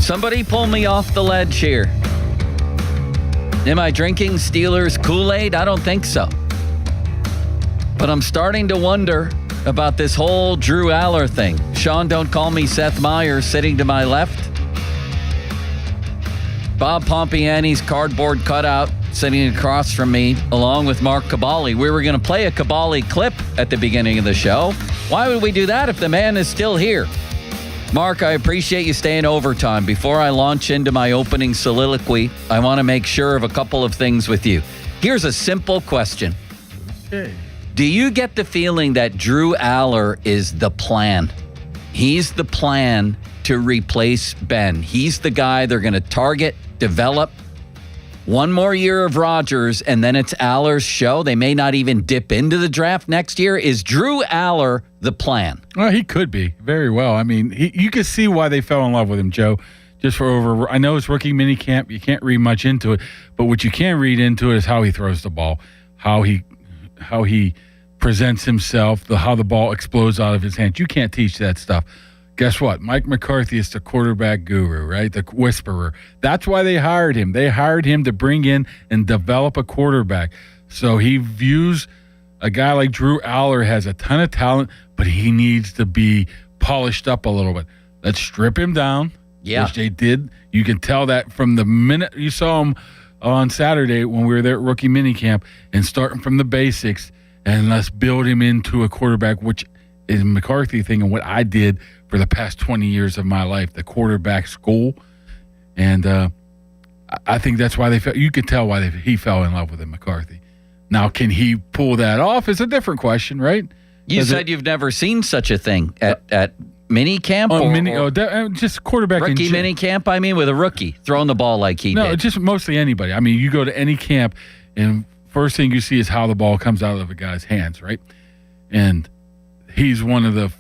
Somebody pull me off the ledge here. Am I drinking Steelers Kool-Aid? I don't think so. But I'm starting to wonder about this whole Drew Allar thing. Sean, don't call me Seth Meyers, sitting to my left. Bob Pompiani's cardboard cutout sitting across from me, along with Mark Cabali. We were going to play a Cabali clip at the beginning of the show. Why would we do that if the man is still here? Mark, I appreciate you staying overtime. Before I launch into my opening soliloquy, I want to make sure of a couple of things with you. Here's a simple question. Okay. Do you get the feeling that Drew Allar is the plan? He's the plan to replace Ben. He's the guy they're going to target, develop. One more year of Rodgers, and then it's Allar's show. They may not even dip into the draft next year. Is Drew Allar the plan? Well, he could be very well. I mean, you can see why they fell in love with him, Joe. I know it's rookie minicamp. You can't read much into it, but what you can read into it is how he throws the ball, how he presents himself, how the ball explodes out of his hands. You can't teach that stuff. Guess what? Mike McCarthy is the quarterback guru, right? The whisperer. That's why they hired him. They hired him to bring in and develop a quarterback. So he views a guy like Drew Allar has a ton of talent, but he needs to be polished up a little bit. Let's strip him down, which they did. You can tell that from the minute you saw him on Saturday when we were there at rookie minicamp, and starting from the basics, and let's build him into a quarterback, which is a McCarthy thing and what I did for the past 20 years of my life, the quarterback school. And I think that's why you could tell why he fell in love with him, McCarthy. Now, can he pull that off is a different question, right? You said you've never seen such a thing at minicamp? Just quarterback. Rookie minicamp, I mean, with a rookie throwing the ball like he did. No, just mostly anybody. I mean, you go to any camp, and first thing you see is how the ball comes out of a guy's hands, right? And he's one of the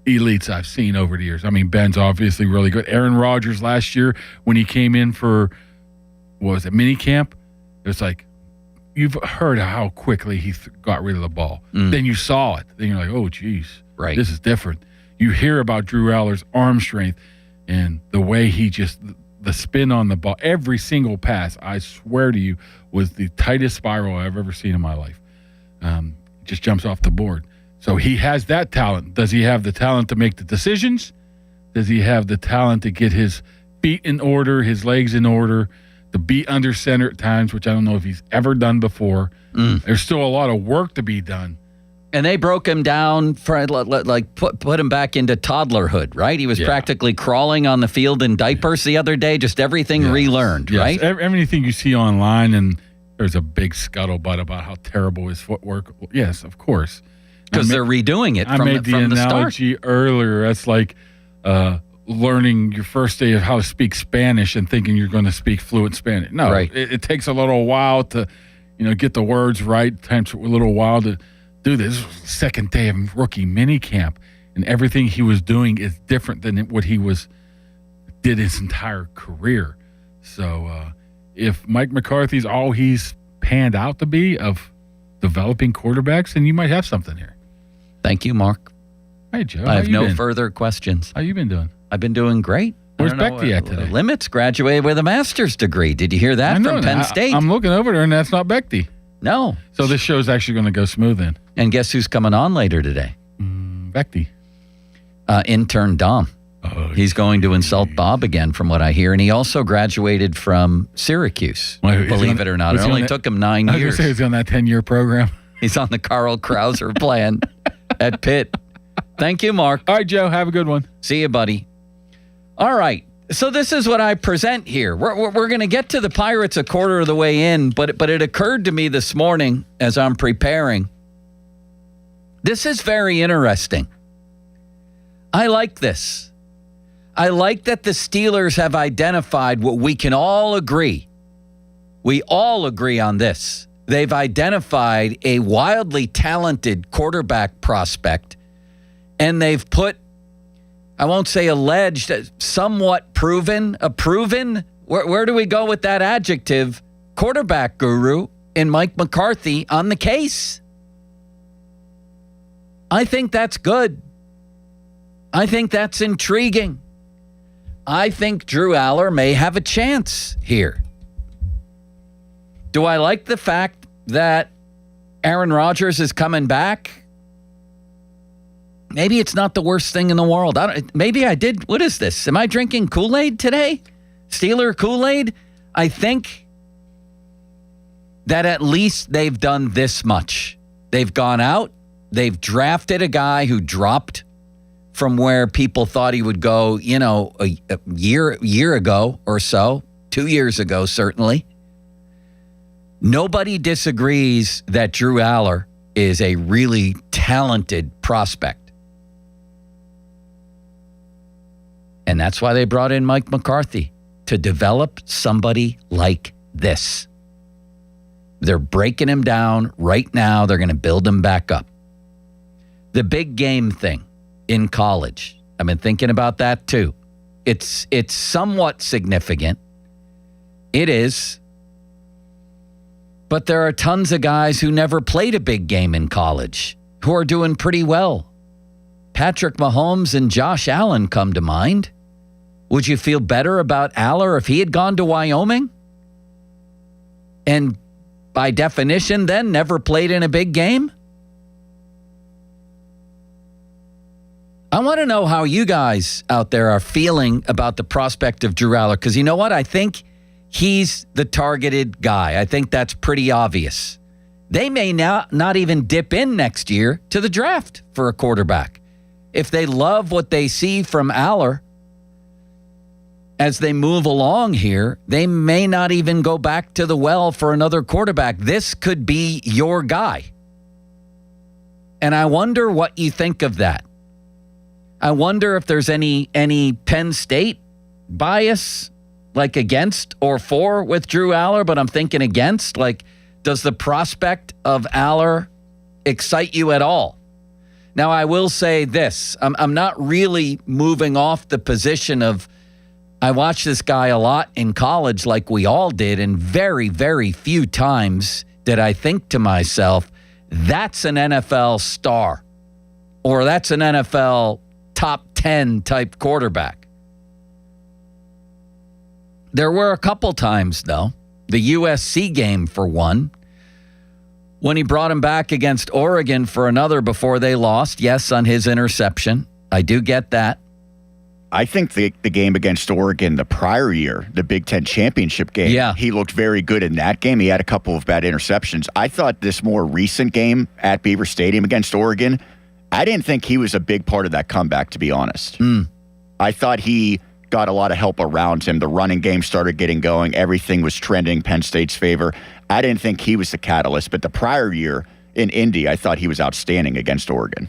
elites I've seen over the years. I mean, Ben's obviously really good. Aaron Rodgers last year, when he came in for, minicamp, it was like, you've heard how quickly he got rid of the ball. Then you saw it. Then you're like, oh, geez, right. This is different. You hear about Drew Allar's arm strength and the way the spin on the ball, every single pass, I swear to you, was the tightest spiral I've ever seen in my life. Just jumps off the board. So he has that talent. Does he have the talent to make the decisions? Does he have the talent to get his feet in order, his legs in order, to be under center at times, which I don't know if he's ever done before. There's still a lot of work to be done. And they broke him down for put him back into toddlerhood, right? He was practically crawling on the field in diapers the other day, just everything relearned, right? Everything you see online, and there's a big scuttlebutt about how terrible his footwork. Yes, of course. Because they're redoing it from the start. I made the analogy earlier. That's like learning your first day of how to speak Spanish and thinking you're going to speak fluent Spanish. No, right. It takes a little while to, get the words right. It takes a little while to do this. This was the second day of rookie minicamp, and everything he was doing is different than what he did his entire career. So if Mike McCarthy's all he's panned out to be of developing quarterbacks, then you might have something here. Thank you, Mark. Hey, Joe. I have no further questions. How you been doing? I've been doing great. Where's Becky at today? Limits graduated with a master's degree. Did you hear that from Penn State? I'm looking over there, and that's not Becky. No. So this show's actually going to go smooth then. And guess who's coming on later today? Becky. Intern Dom. Oh, he's going to insult Bob again, from what I hear. And he also graduated from Syracuse, believe it or not. It only took him 9 years. I was going to say he's on that 10-year program. He's on the Carl Krauser plan at Pitt. Thank you, Mark. All right, Joe. Have a good one. See you, buddy. All right. So this is what I present here. We're going to get to the Pirates a quarter of the way in, but it occurred to me this morning as I'm preparing. This is very interesting. I like this. I like that the Steelers have identified what we can all agree. We all agree on this. They've identified a wildly talented quarterback prospect, and they've put, I won't say alleged, somewhat proven, where do we go with that adjective, quarterback guru in Mike McCarthy on the case. I think that's good. I think that's intriguing. I think Drew Allar may have a chance here. Do I like the fact that Aaron Rodgers is coming back? Maybe it's not the worst thing in the world. Maybe I did. What is this? Am I drinking Kool-Aid today? Steeler Kool-Aid? I think that at least they've done this much. They've gone out. They've drafted a guy who dropped from where people thought he would go, a year ago or so, 2 years ago, certainly. Nobody disagrees that Drew Allar is a really talented prospect. And that's why they brought in Mike McCarthy, to develop somebody like this. They're breaking him down right now. They're going to build him back up. The big game thing in college, I've been thinking about that too. It's somewhat significant. It is. But there are tons of guys who never played a big game in college who are doing pretty well. Patrick Mahomes and Josh Allen come to mind. Would you feel better about Allar if he had gone to Wyoming? And by definition, then never played in a big game? I want to know how you guys out there are feeling about the prospect of Drew Allar, because you know what? I think he's the targeted guy. I think that's pretty obvious. They may not even dip in next year to the draft for a quarterback. If they love what they see from Allar as they move along here, they may not even go back to the well for another quarterback. This could be your guy. And I wonder what you think of that. I wonder if there's any Penn State bias, like against or for with Drew Allar, but I'm thinking against. Like, does the prospect of Allar excite you at all? Now, I will say this. I'm not really moving off the position of, I watched this guy a lot in college like we all did, and very, very few times did I think to myself, that's an NFL star, or that's an NFL top 10 type quarterback. There were a couple times, though. The USC game, for one, when he brought him back against Oregon for another before they lost. Yes, on his interception. I do get that. I think the game against Oregon the prior year, the Big Ten championship game, he looked very good in that game. He had a couple of bad interceptions. I thought this more recent game at Beaver Stadium against Oregon, I didn't think he was a big part of that comeback, to be honest. I thought he got a lot of help around him. The running game started getting going. Everything was trending Penn State's favor. I didn't think he was the catalyst, but the prior year in Indy, I thought he was outstanding against Oregon.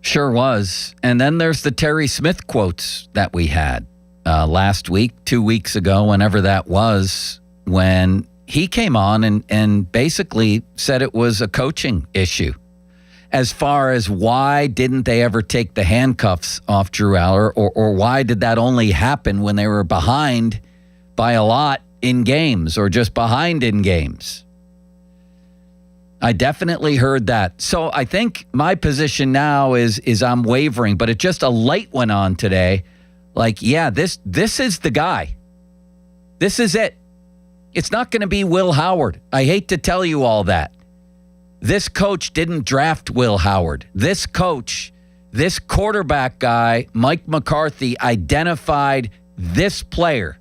Sure was. And then there's the Terry Smith quotes that we had last week, 2 weeks ago, whenever that was, when he came on and basically said it was a coaching issue. As far as why didn't they ever take the handcuffs off Drew Allar, or why did that only happen when they were behind by a lot in games, or just behind in games? I definitely heard that. So I think my position now is I'm wavering, but it just a light went on today. Like, yeah, this is the guy. This is it. It's not going to be Will Howard. I hate to tell you all that. This coach didn't draft Will Howard. This coach, this quarterback guy, Mike McCarthy, identified this player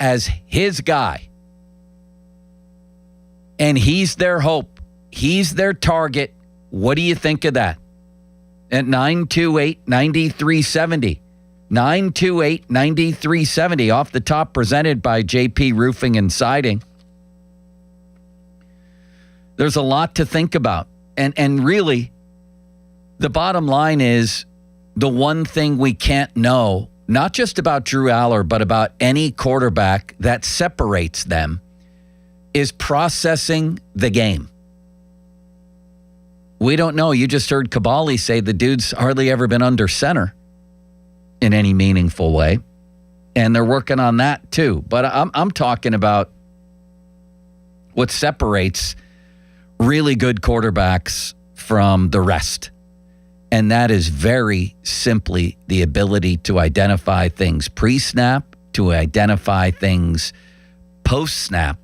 as his guy. And he's their hope. He's their target. What do you think of that? At 928-9370. 928-9370. Off the top, presented by JP Roofing and Siding. There's a lot to think about. And really, the bottom line is the one thing we can't know, not just about Drew Allar, but about any quarterback that separates them, is processing the game. We don't know. You just heard Kabali say the dude's hardly ever been under center in any meaningful way. And they're working on that too. But I'm talking about what separates really good quarterbacks from the rest. And that is very simply the ability to identify things pre-snap, to identify things post-snap.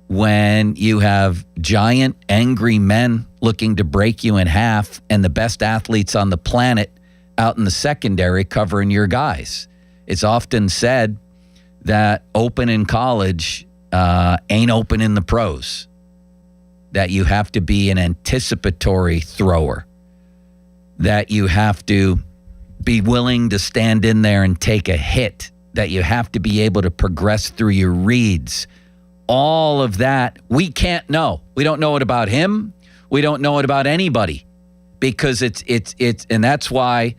When you have giant, angry men looking to break you in half and the best athletes on the planet out in the secondary covering your guys. It's often said that open in college ain't open in the pros, that you have to be an anticipatory thrower, that you have to be willing to stand in there and take a hit, that you have to be able to progress through your reads. All of that, we can't know. We don't know it about him. We don't know it about anybody, because it's and that's why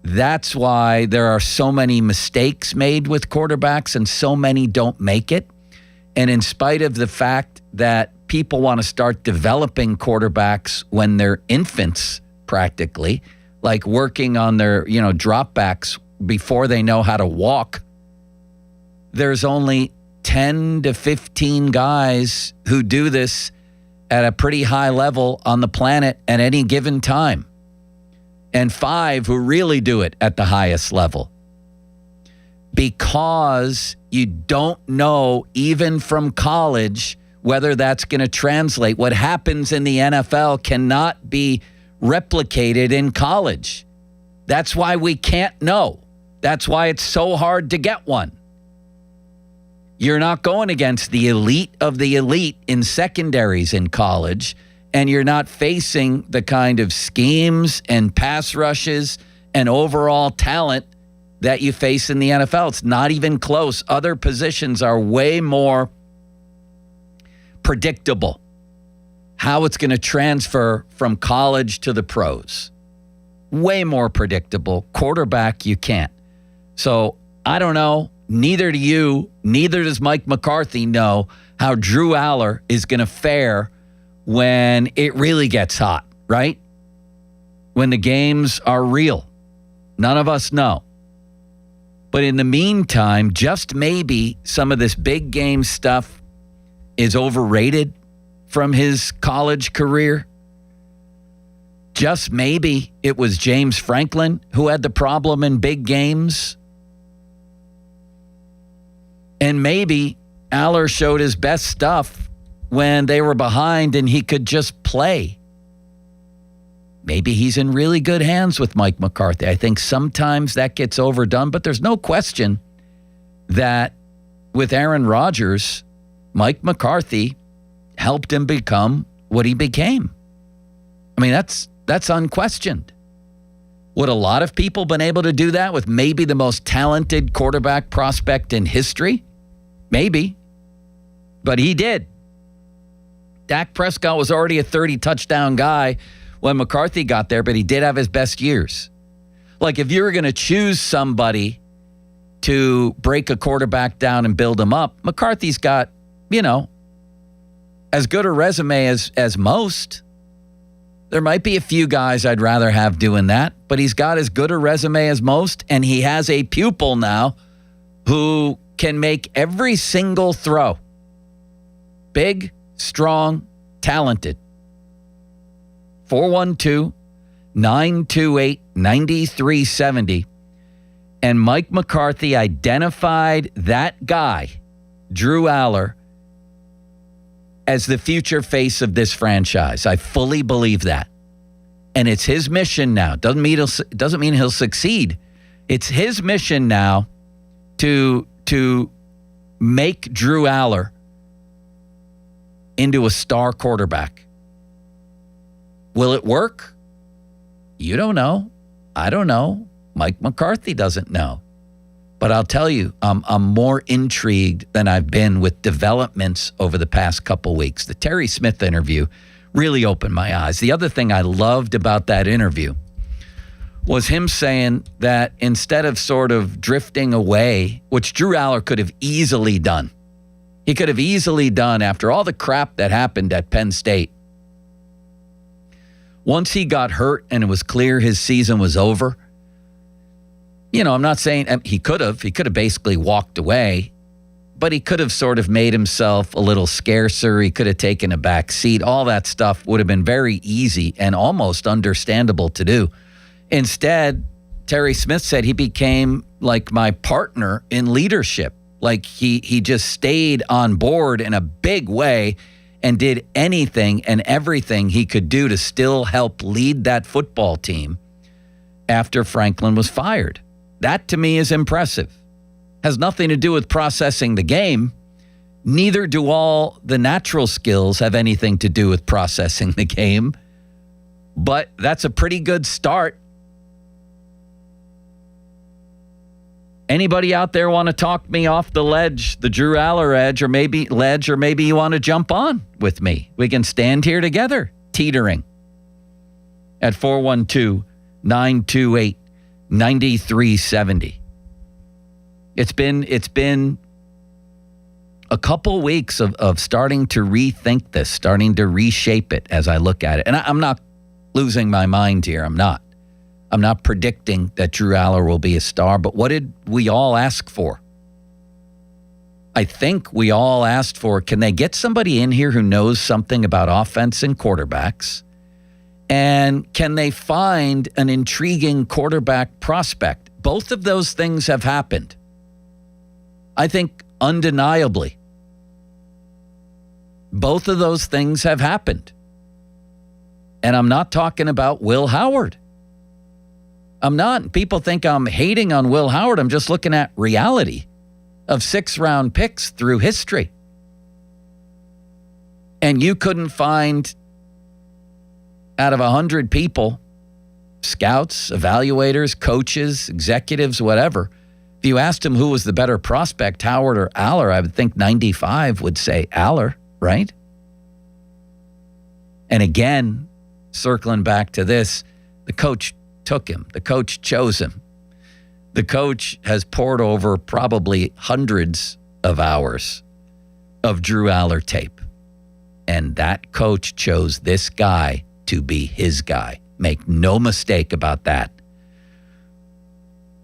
there are so many mistakes made with quarterbacks and so many don't make it. And in spite of the fact that people want to start developing quarterbacks when they're infants, practically, like working on their, dropbacks before they know how to walk, there's only 10 to 15 guys who do this at a pretty high level on the planet at any given time, and 5 who really do it at the highest level, because you don't know, even from college, whether that's going to translate. What happens in the NFL cannot be replicated in college. That's why we can't know. That's why it's so hard to get one. You're not going against the elite of the elite in secondaries in college, and you're not facing the kind of schemes and pass rushes and overall talent that you face in the NFL. It's not even close. Other positions are way more predictable, how it's going to transfer from college to the pros. Way more predictable. Quarterback, you can't. So I don't know. Neither do you. Neither does Mike McCarthy know how Drew Allar is going to fare when it really gets hot, right? When the games are real. None of us know. But in the meantime, just maybe some of this big game stuff is overrated from his college career. Just maybe it was James Franklin who had the problem in big games. And maybe Allar showed his best stuff when they were behind and he could just play. Maybe he's in really good hands with Mike McCarthy. I think sometimes that gets overdone, but there's no question that with Aaron Rodgers, Mike McCarthy helped him become what he became. I mean, that's unquestioned. Would a lot of people been able to do that with maybe the most talented quarterback prospect in history? Maybe. But he did. Dak Prescott was already a 30-touchdown guy when McCarthy got there, but he did have his best years. Like, if you were going to choose somebody to break a quarterback down and build him up, McCarthy's got, as good a resume as most. There might be a few guys I'd rather have doing that, but he's got as good a resume as most, and he has a pupil now who can make every single throw. Big, strong, talented. 412-928-9370. And Mike McCarthy identified that guy, Drew Allar, as the future face of this franchise. I fully believe that. And it's his mission now. Doesn't mean he'll succeed. It's his mission now to make Drew Allar into a star quarterback. Will it work? You don't know. I don't know. Mike McCarthy doesn't know. But I'll tell you, I'm more intrigued than I've been with developments over the past couple weeks. The Terry Smith interview really opened my eyes. The other thing I loved about that interview was him saying that instead of sort of drifting away, which Drew Allar could have easily done, he could have easily done after all the crap that happened at Penn State. Once he got hurt and it was clear his season was over, I'm not saying he could have basically walked away, but he could have sort of made himself a little scarcer. He could have taken a back seat. All that stuff would have been very easy and almost understandable to do. Instead, Terry Smith said he became like my partner in leadership. Like he just stayed on board in a big way and did anything and everything he could do to still help lead that football team after Franklin was fired. That to me is impressive. Has nothing to do with processing the game. Neither do all the natural skills have anything to do with processing the game. But that's a pretty good start. Anybody out there want to talk me off the ledge, the Drew Allar edge, or maybe you want to jump on with me? We can stand here together, teetering at 412-928-9370. It's been a couple weeks of starting to rethink this, starting to reshape it as I look at it. And I'm not losing my mind here. I'm not predicting that Drew Allar will be a star, but what did we all ask for? I think we all asked for, can they get somebody in here who knows something about offense and quarterbacks? And can they find an intriguing quarterback prospect? Both of those things have happened. I think undeniably. Both of those things have happened. And I'm not talking about Will Howard. I'm not. People think I'm hating on Will Howard. I'm just looking at reality of 6-round picks through history. And you couldn't find, out of 100 people, scouts, evaluators, coaches, executives, whatever, if you asked him who was the better prospect, Howard or Allar, I would think 95 would say Allar, right? And again, circling back to this, the coach took him. The coach chose him. The coach has poured over probably hundreds of hours of Drew Allar tape. And that coach chose this guy to be his guy. Make no mistake about that.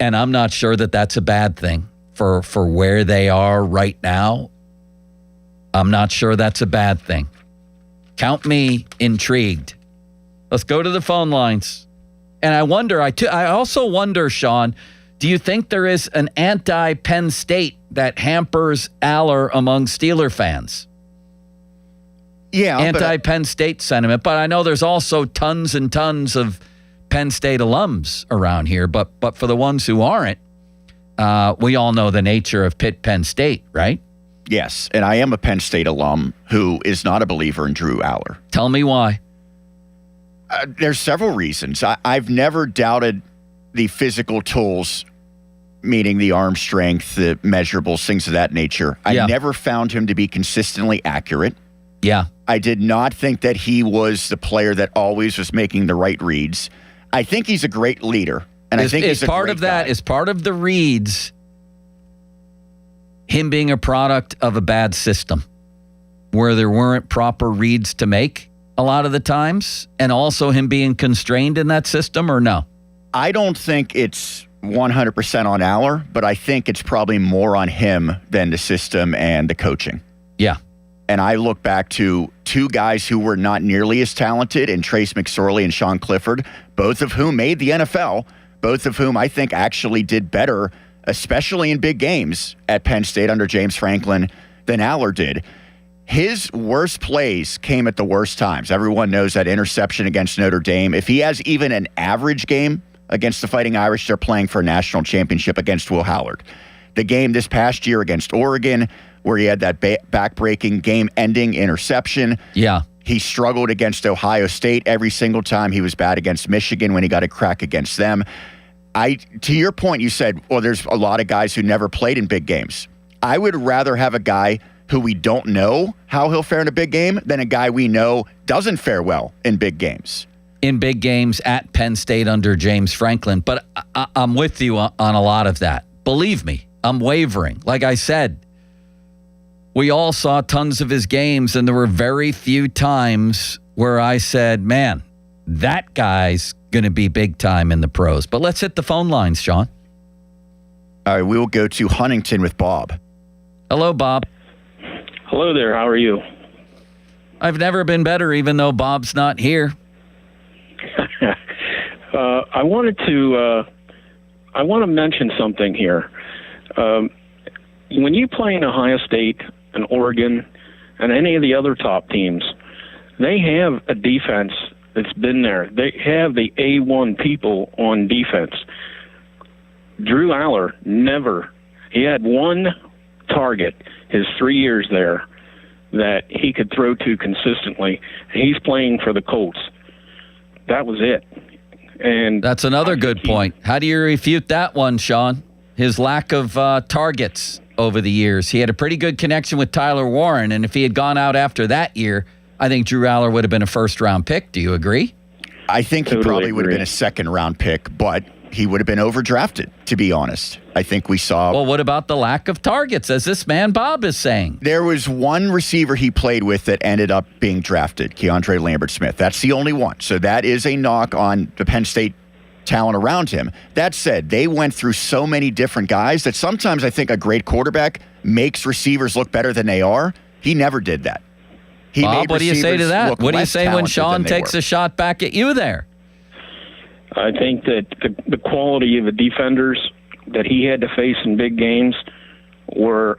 And I'm not sure that that's a bad thing for where they are right now. I'm not sure that's a bad thing. Count me intrigued. Let's go to the phone lines. And I wonder, I also wonder, Sean, do you think there is an anti-Penn State that hampers Allar among Steeler fans? Yeah. Anti-Penn State sentiment. But I know there's also tons and tons of Penn State alums around here. But for the ones who aren't, we all know the nature of Penn State, right? Yes. And I am a Penn State alum who is not a believer in Drew Allar. Tell me why. There's several reasons. I've never doubted the physical tools, meaning the arm strength, the measurables, things of that nature. I never found him to be consistently accurate. Yeah. I did not think that he was the player that always was making the right reads. I think he's a great leader. And I think he's a part great of that guy. is part of the reads, him being a product of a bad system where there weren't proper reads to make a lot of the times, and also him being constrained in that system, or no? I don't think it's 100% on Allar, but I think it's probably more on him than the system and the coaching. Yeah. And I look back to two guys who were not nearly as talented in Trace McSorley and Sean Clifford, both of whom made the NFL, both of whom I think actually did better, especially in big games at Penn State under James Franklin, than Allar did. His worst plays came at the worst times. Everyone knows that interception against Notre Dame. If he has even an average game against the Fighting Irish, they're playing for a national championship against Will Howard. The game this past year against Oregon, where he had that back-breaking, game-ending interception. Yeah. He struggled against Ohio State every single time. He was bad against Michigan when he got a crack against them. To your point, you said, well, there's a lot of guys who never played in big games. I would rather have a guy who we don't know how he'll fare in a big game than a guy we know doesn't fare well in big games. In big games at Penn State under James Franklin. But I'm with you on a lot of that. Believe me, I'm wavering. Like I said, we all saw tons of his games, and there were very few times where I said, man, that guy's going to be big time in the pros. But let's hit the phone lines, Sean. All right, we will go to Huntington with Bob. Hello, Bob. Hello there. How are you? I've never been better, even though Bob's not here. I want to mention something here. When you play in Ohio State and Oregon and any of the other top teams, they have a defense that's been there. They have the A1 people on defense. Drew Allar he had one target his 3 years there that he could throw to consistently. He's playing for the Colts. That was it. And that's another good point. How do you refute that one, Sean? His lack of targets over the years. He had a pretty good connection with Tyler Warren, and if he had gone out after that year, I think Drew Allar would have been a first-round pick. Do you agree? I think he probably would have been a second-round pick, but he would have been overdrafted, to be honest. I think we saw... Well, what about the lack of targets, as this man Bob is saying? There was one receiver he played with that ended up being drafted, Keandre Lambert-Smith. That's the only one. So that is a knock on the Penn State talent around him. That said, they went through so many different guys that sometimes I think a great quarterback makes receivers look better than they are. He never did that. Bob, what do you say to that? What do you say when Sean takes a shot back at you there? I think that the quality of the defenders that he had to face in big games were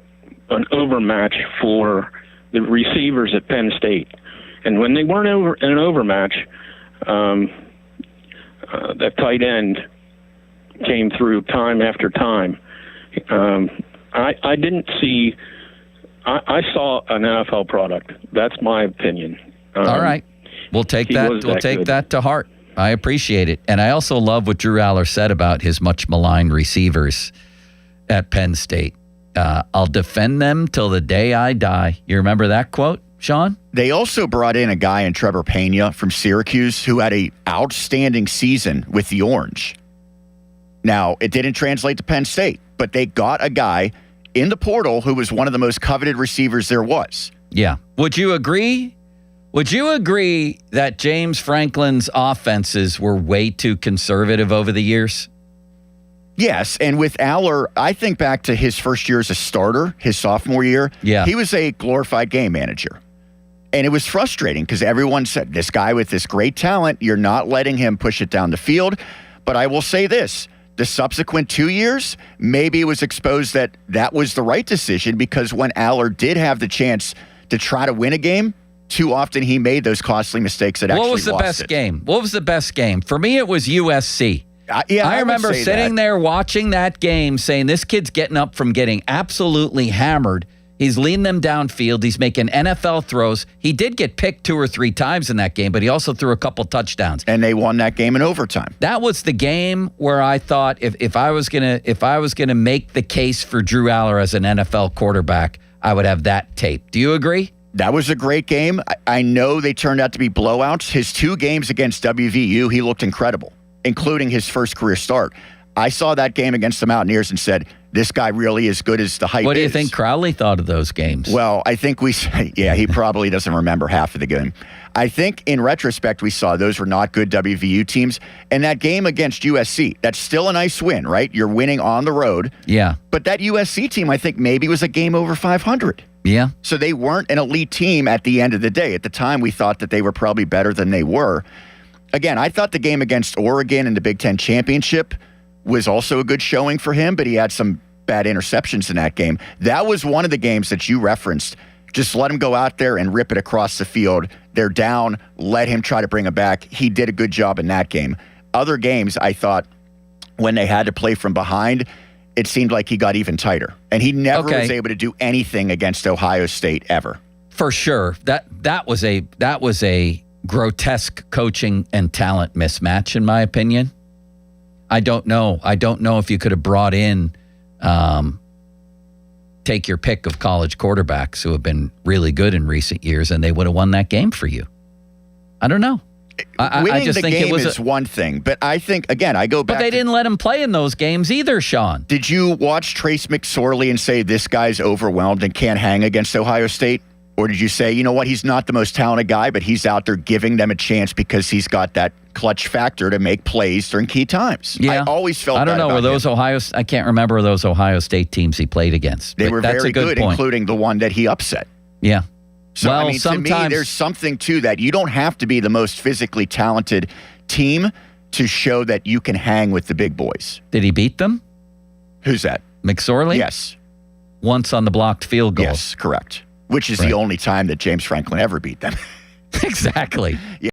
an overmatch for the receivers at Penn State. And when they weren't an overmatch, that tight end came through time after time. I didn't see... I saw an NFL product. That's my opinion. All right. We'll take that. We'll take that to heart. I appreciate it. And I also love what Drew Allar said about his much maligned receivers at Penn State. I'll defend them till the day I die. You remember that quote, Sean? They also brought in a guy in Trevor Pena from Syracuse who had an outstanding season with the Orange. Now, it didn't translate to Penn State, but they got a guy in the portal who was one of the most coveted receivers there was. Yeah. Would you agree? Would you agree that James Franklin's offenses were way too conservative over the years? Yes, and with Allar, I think back to his first year as a starter, his sophomore year. Yeah. He was a glorified game manager. And it was frustrating because everyone said, this guy with this great talent, you're not letting him push it down the field. But I will say this, the subsequent 2 years, maybe it was exposed that that was the right decision because when Allar did have the chance to try to win a game, too often he made those costly mistakes that actually lost it. What was the best game? What was the best game? For me, it was USC. I remember sitting there watching that game saying, this kid's getting up from getting absolutely hammered. He's leading them downfield. He's making NFL throws. He did get picked 2 or 3 times in that game, but he also threw a couple touchdowns. And they won that game in overtime. That was the game where I thought if I was gonna make the case for Drew Allar as an NFL quarterback, I would have that tape. Do you agree? That was a great game. I know they turned out to be blowouts. His 2 games against WVU, he looked incredible, including his first career start. I saw that game against the Mountaineers and said, this guy really is good as the hype is. What do you think Crowley thought of those games? Well, I think he probably doesn't remember half of the game. I think in retrospect, we saw those were not good WVU teams. And that game against USC, that's still a nice win, right? You're winning on the road. Yeah. But that USC team, I think maybe was a game over 500. Yeah. So they weren't an elite team at the end of the day. At the time, we thought that they were probably better than they were. Again, I thought the game against Oregon in the Big Ten Championship was also a good showing for him, but he had some bad interceptions in that game. That was one of the games that you referenced. Just let him go out there and rip it across the field. They're down. Let him try to bring it back. He did a good job in that game. Other games, I thought, when they had to play from behind, it seemed like he got even tighter. And he never was able to do anything against Ohio State ever. For sure. That was a grotesque coaching and talent mismatch, in my opinion. I don't know if you could have brought in take your pick of college quarterbacks who have been really good in recent years and they would have won that game for you. I don't know. Winning the game is one thing, but I think, again, I go back. But they didn't let him play in those games either, Sean. Did you watch Trace McSorley and say this guy's overwhelmed and can't hang against Ohio State? Or did you say, you know what, he's not the most talented guy, but he's out there giving them a chance because he's got that clutch factor to make plays during key times? Yeah. I always felt I don't that know. about Were those him. I can't remember those Ohio State teams he played against. They but were that's very a good, good, point. including the one that he upset. Yeah. So, well, I mean, to me, there's something to that. You don't have to be the most physically talented team to show that you can hang with the big boys. Did he beat them? Who's that? McSorley? Yes. Once on the blocked field goal. Yes, correct. Which is the only time that James Franklin ever beat them. Exactly.